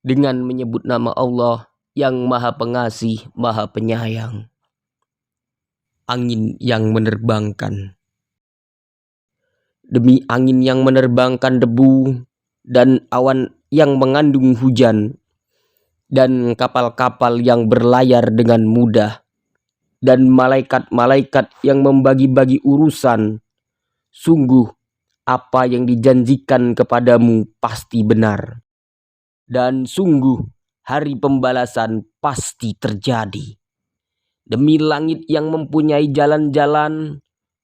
dengan menyebut nama Allah yang Maha Pengasih, Maha Penyayang. Angin yang menerbangkan. Demi angin yang menerbangkan debu dan awan yang mengandung hujan, dan kapal-kapal yang berlayar dengan mudah, dan malaikat-malaikat yang membagi-bagi urusan, sungguh apa yang dijanjikan kepadamu pasti benar. Dan sungguh hari pembalasan pasti terjadi. Demi langit yang mempunyai jalan-jalan,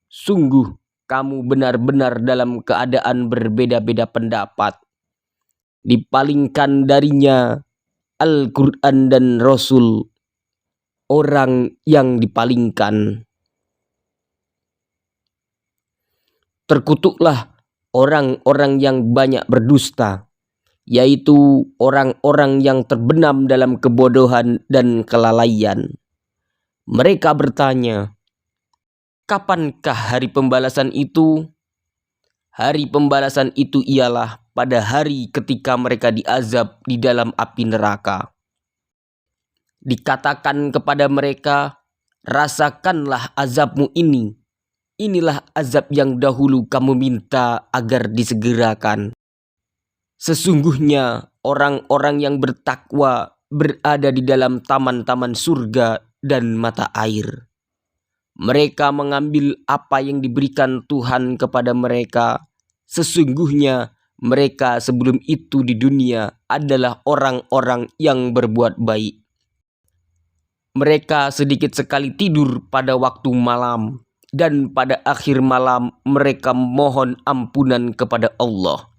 sungguh kamu benar-benar dalam keadaan berbeda-beda pendapat. Dipalingkan darinya Al-Quran dan Rasul, orang yang dipalingkan. Terkutuklah orang-orang yang banyak berdusta, yaitu orang-orang yang terbenam dalam kebodohan dan kelalaian. Mereka bertanya, kapankah hari pembalasan itu? Hari pembalasan itu ialah pada hari ketika mereka diazab di dalam api neraka. Dikatakan kepada mereka, rasakanlah azabmu ini. Inilah azab yang dahulu kamu minta agar disegerakan. Sesungguhnya orang-orang yang bertakwa berada di dalam taman-taman surga dan mata air. Mereka mengambil apa yang diberikan Tuhan kepada mereka. Sesungguhnya mereka sebelum itu di dunia adalah orang-orang yang berbuat baik. Mereka sedikit sekali tidur pada waktu malam, dan pada akhir malam mereka mohon ampunan kepada Allah.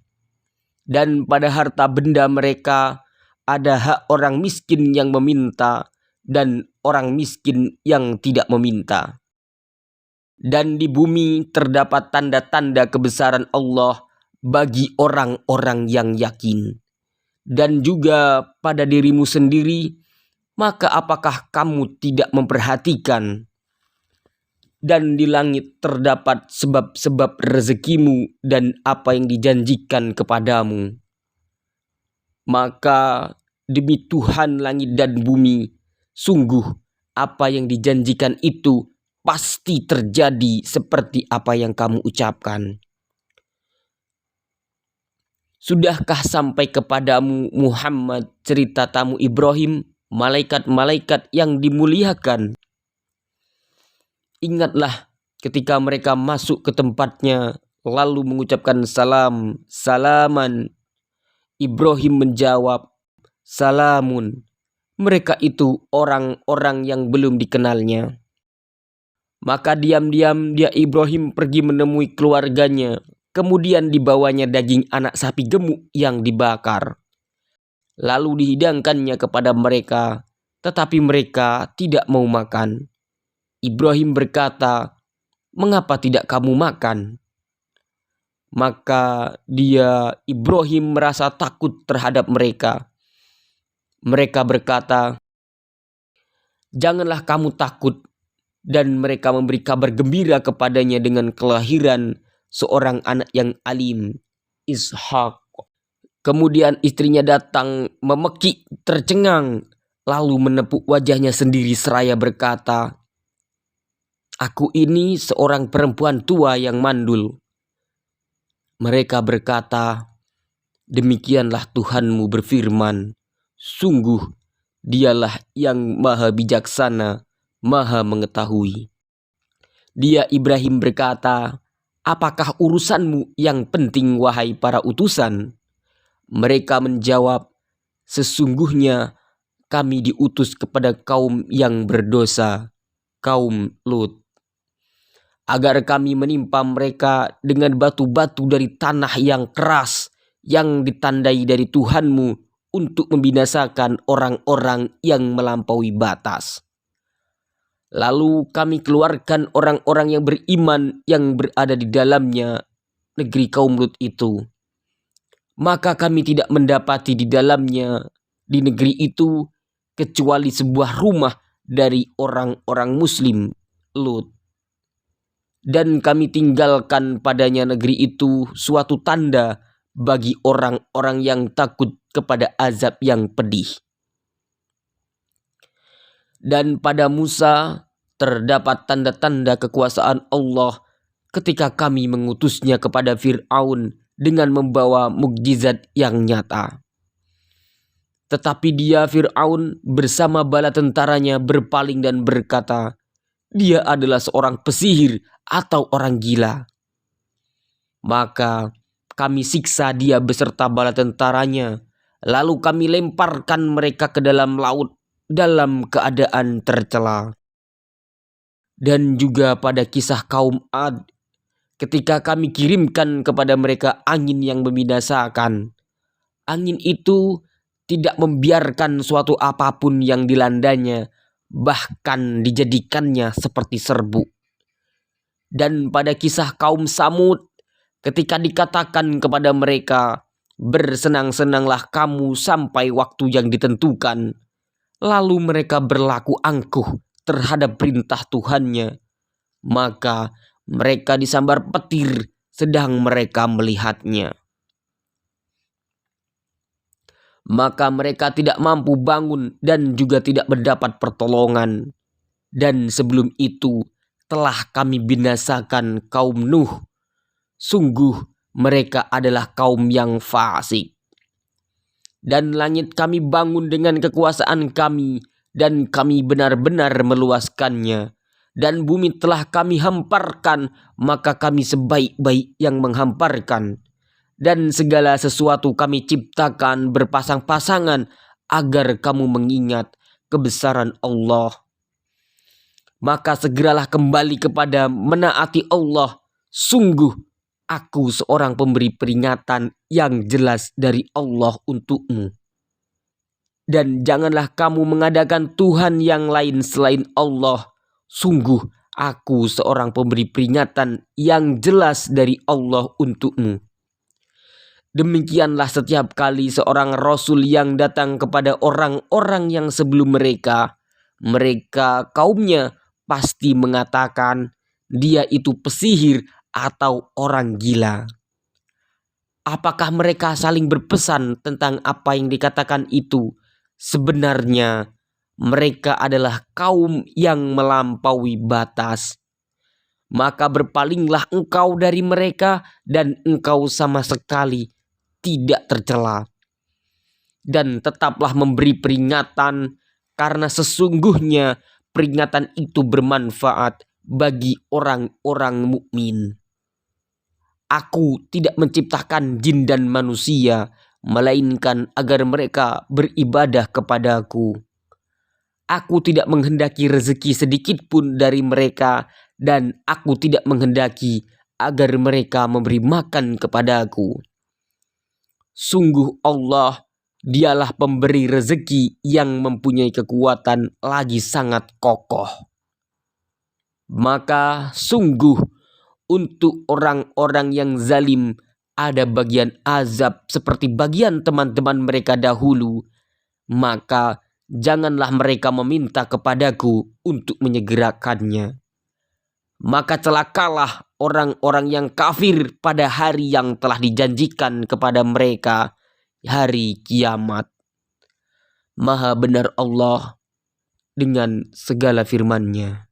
Dan pada harta benda mereka ada hak orang miskin yang meminta dan orang miskin yang tidak meminta. Dan di bumi terdapat tanda-tanda kebesaran Allah bagi orang-orang yang yakin. Dan juga pada dirimu sendiri, maka apakah kamu tidak memperhatikan? Dan di langit terdapat sebab-sebab rezekimu dan apa yang dijanjikan kepadamu. Maka demi Tuhan langit dan bumi, sungguh apa yang dijanjikan itu pasti terjadi seperti apa yang kamu ucapkan. Sudahkah sampai kepadamu Muhammad cerita tamu Ibrahim, malaikat-malaikat yang dimuliakan? Ingatlah ketika mereka masuk ke tempatnya lalu mengucapkan salam, salaman. Ibrahim menjawab, salamun. Mereka itu orang-orang yang belum dikenalnya. Maka diam-diam dia Ibrahim pergi menemui keluarganya. Kemudian dibawanya daging anak sapi gemuk yang dibakar. Lalu dihidangkannya kepada mereka, tetapi mereka tidak mau makan. Ibrahim berkata, mengapa tidak kamu makan? Maka Ibrahim merasa takut terhadap mereka. Mereka berkata, janganlah kamu takut. Dan mereka memberi kabar gembira kepadanya dengan kelahiran seorang anak yang alim, Ishak. Kemudian istrinya datang memekik tercengang, lalu menepuk wajahnya sendiri seraya berkata, aku ini seorang perempuan tua yang mandul. Mereka berkata, demikianlah Tuhanmu berfirman, sungguh dialah yang maha bijaksana, maha mengetahui. Dia Ibrahim berkata, apakah urusanmu yang penting wahai para utusan? Mereka menjawab, sesungguhnya kami diutus kepada kaum yang berdosa, kaum Lut, agar kami menimpa mereka dengan batu-batu dari tanah yang keras yang ditandai dari Tuhanmu untuk membinasakan orang-orang yang melampaui batas. Lalu kami keluarkan orang-orang yang beriman yang berada di dalamnya negeri kaum Lut itu. Maka kami tidak mendapati di dalamnya di negeri itu kecuali sebuah rumah dari orang-orang Muslim Lut. Dan kami tinggalkan padanya negeri itu suatu tanda bagi orang-orang yang takut kepada azab yang pedih. Dan pada Musa terdapat tanda-tanda kekuasaan Allah ketika kami mengutusnya kepada Fir'aun dengan membawa mukjizat yang nyata. Tetapi dia, Fir'aun, bersama bala tentaranya berpaling dan berkata, dia adalah seorang pesihir atau orang gila. Maka kami siksa dia beserta bala tentaranya, lalu kami lemparkan mereka ke dalam laut dalam keadaan tercela. Dan juga pada kisah kaum Ad, ketika kami kirimkan kepada mereka angin yang membinasakan, angin itu tidak membiarkan suatu apapun yang dilandanya, bahkan dijadikannya seperti serbuk. Dan pada kisah kaum Samud, ketika dikatakan kepada mereka, bersenang-senanglah kamu sampai waktu yang ditentukan, lalu mereka berlaku angkuh terhadap perintah Tuhannya, maka mereka disambar petir sedang mereka melihatnya. Maka mereka tidak mampu bangun dan juga tidak mendapat pertolongan. Dan sebelum itu telah kami binasakan kaum Nuh. Sungguh mereka adalah kaum yang fasik. Dan langit kami bangun dengan kekuasaan kami, dan kami benar-benar meluaskannya. Dan bumi telah kami hamparkan, maka kami sebaik-baik yang menghamparkan. Dan segala sesuatu kami ciptakan berpasang-pasangan agar kamu mengingat kebesaran Allah. Maka segeralah kembali kepada menaati Allah. Sungguh aku seorang pemberi peringatan yang jelas dari Allah untukmu. Dan janganlah kamu mengadakan Tuhan yang lain selain Allah. Sungguh aku seorang pemberi peringatan yang jelas dari Allah untukmu. Demikianlah setiap kali seorang Rasul yang datang kepada orang-orang yang sebelum mereka kaumnya pasti mengatakan dia itu pesihir atau orang gila. Apakah mereka saling berpesan tentang apa yang dikatakan itu? Sebenarnya mereka adalah kaum yang melampaui batas. Maka berpalinglah engkau dari mereka dan engkau sama sekali tidak tercela. Dan tetaplah memberi peringatan, karena sesungguhnya peringatan itu bermanfaat bagi orang-orang mukmin. Aku tidak menciptakan jin dan manusia, melainkan agar mereka beribadah kepadaku. Aku tidak menghendaki rezeki sedikit pun dari mereka, dan aku tidak menghendaki agar mereka memberi makan kepadaku. Sungguh Allah, dialah pemberi rezeki yang mempunyai kekuatan lagi sangat kokoh. Maka sungguh untuk orang-orang yang zalim ada bagian azab seperti bagian teman-teman mereka dahulu. Maka janganlah mereka meminta kepadaku untuk menyegerakannya. Maka celakalah orang-orang yang kafir pada hari yang telah dijanjikan kepada mereka, hari kiamat. Maha benar Allah dengan segala firman-Nya.